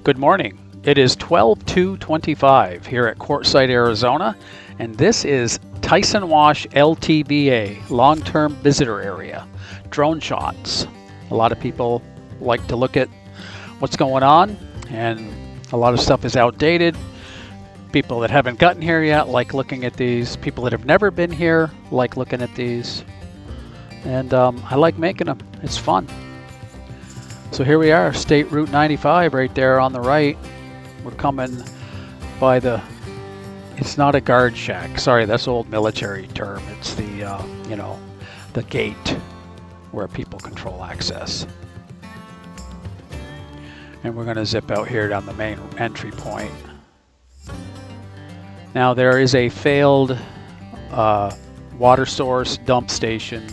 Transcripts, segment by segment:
Good morning. It is 12/2/25 here at Quartzsite, Arizona, and this is Tyson Wash LTVA, long-term visitor area. Drone shots. A lot of people like to look at what's going on, and a lot of stuff is outdated. People that haven't gotten here yet like looking at these. People that have never been here like looking at these. And I like making them. It's fun. So here we are, State Route 95 right there on the right. We're coming by it's not a guard shack. Sorry, that's an old military term. It's the, the gate where people control access. And we're gonna zip out here down the main entry point. Now there is a failed water source dump station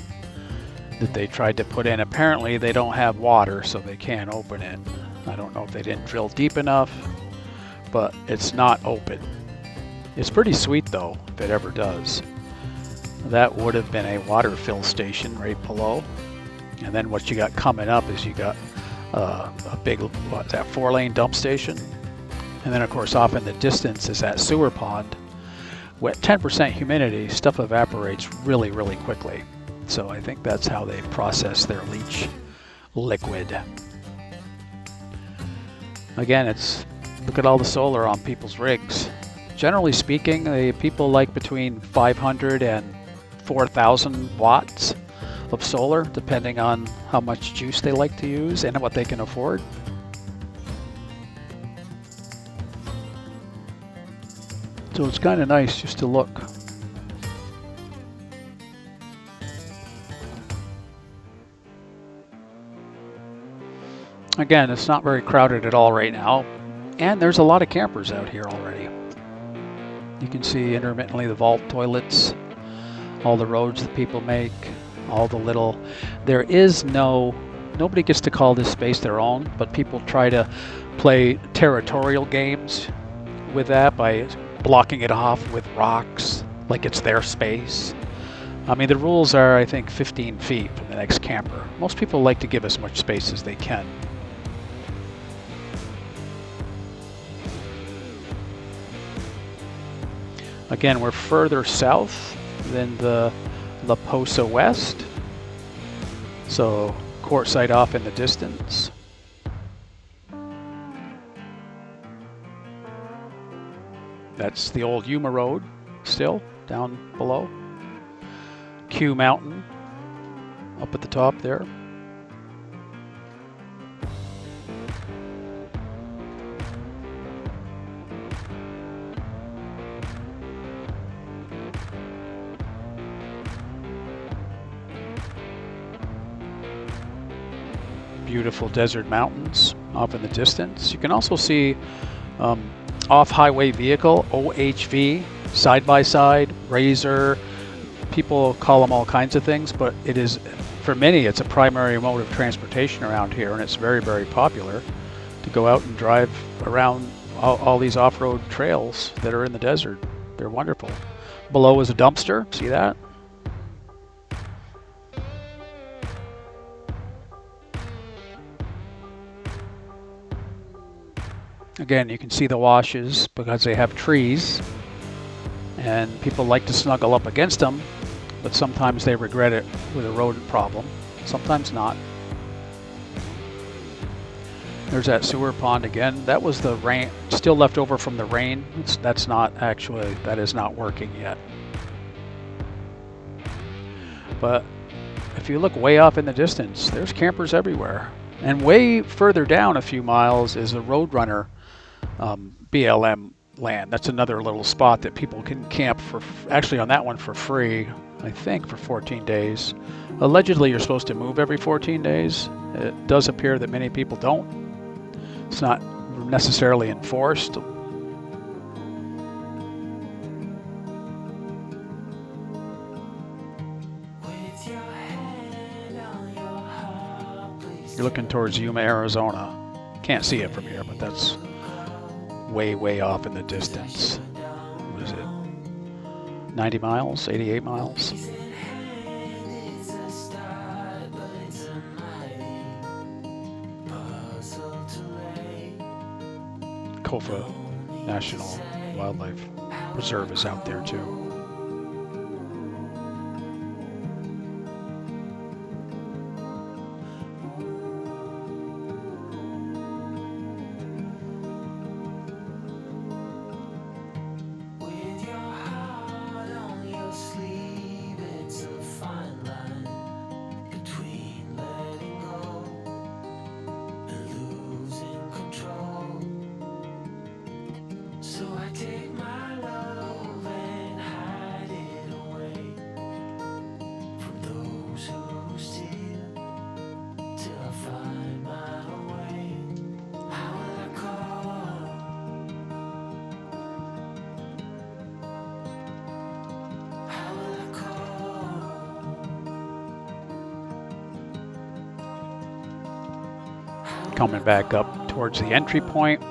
that they tried to put in. Apparently they don't have water, so they can't open it. I don't know if they didn't drill deep enough, but it's not open. It's pretty sweet though, if it ever does. That would have been a water fill station right below. And then what you got coming up is you got a big, what's that, 4-lane dump station. And then of course off in the distance is that sewer pond. With 10% humidity, stuff evaporates really, really quickly. So I think that's how they process their leach liquid. Again, look at all the solar on people's rigs. Generally speaking, people like between 500 and 4,000 watts of solar, depending on how much juice they like to use and what they can afford. So it's kind of nice just to look. Again, it's not very crowded at all right now, and there's a lot of campers out here already. You can see intermittently the vault toilets, all the roads that people make, all the little... Nobody gets to call this space their own, but people try to play territorial games with that by blocking it off with rocks, like it's their space. I mean, the rules are, I think, 15 feet from the next camper. Most people like to give as much space as they can. Again, we're further south than the La Posa West, so Quartzsite off in the distance. That's the old Yuma Road still down below. Q Mountain up at the top there. Beautiful desert mountains off in the distance. You can also see off-highway vehicle, OHV, side-by-side, Razor. People call them all kinds of things, but it is, for many, it's a primary mode of transportation around here, and it's very, very popular to go out and drive around all these off-road trails that are in the desert. They're wonderful. Below is a dumpster. See that? Again, you can see the washes because they have trees, and people like to snuggle up against them, but sometimes they regret it with a rodent problem. Sometimes not. There's that sewer pond again. That was the rain, still left over from the rain. That is not working yet. But if you look way off in the distance, there's campers everywhere. And way further down a few miles is a Roadrunner BLM land. That's another little spot that people can camp for, actually on that one for free, I think for 14 days. Allegedly you're supposed to move every 14 days. It does appear that many people don't. It's not necessarily enforced. You're looking towards Yuma, Arizona. Can't see it from here, but that's way, way off in the distance. What is it? 90 miles? 88 miles? Kofa National Wildlife Reserve is out there too. Coming back up towards the entry point,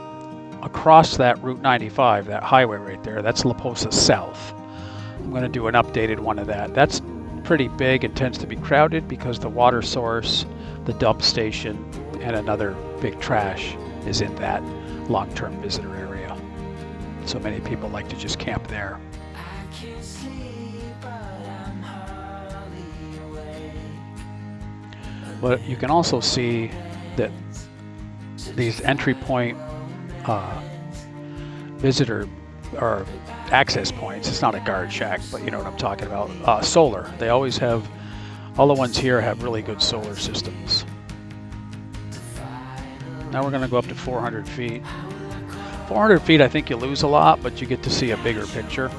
across that Route 95, that highway right there, that's La Posa South. I'm going to do an updated one of that. That's pretty big and tends to be crowded because the water source, the dump station, and another big trash is in that long-term visitor area. So many people like to just camp there. But you can also see that these entry point visitor or access points, it's not a guard shack, but you know what I'm talking about, solar. They always have, all the ones here have really good solar systems. Now we're going to go up to 400 feet. 400 feet, I think you lose a lot, but you get to see a bigger picture.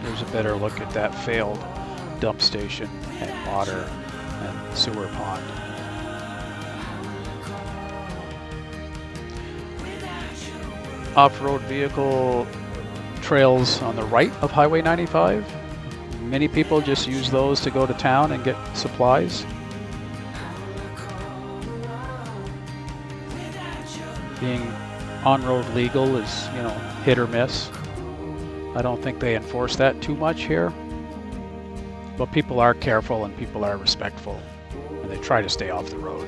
There's a better look at that failed dump station and water and sewer pond. Off-road vehicle trails on the right of Highway 95. Many people just use those to go to town and get supplies. Being on-road legal is, you know, hit or miss. I don't think they enforce that too much here. But people are careful and people are respectful. And they try to stay off the road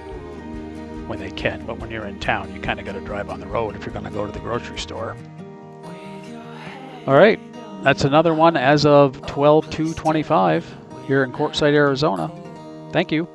when they can. But when you're in town, you kind of got to drive on the road if you're going to go to the grocery store. All right. That's another one as of 12/2/25 here in Quartzsite, Arizona. Thank you.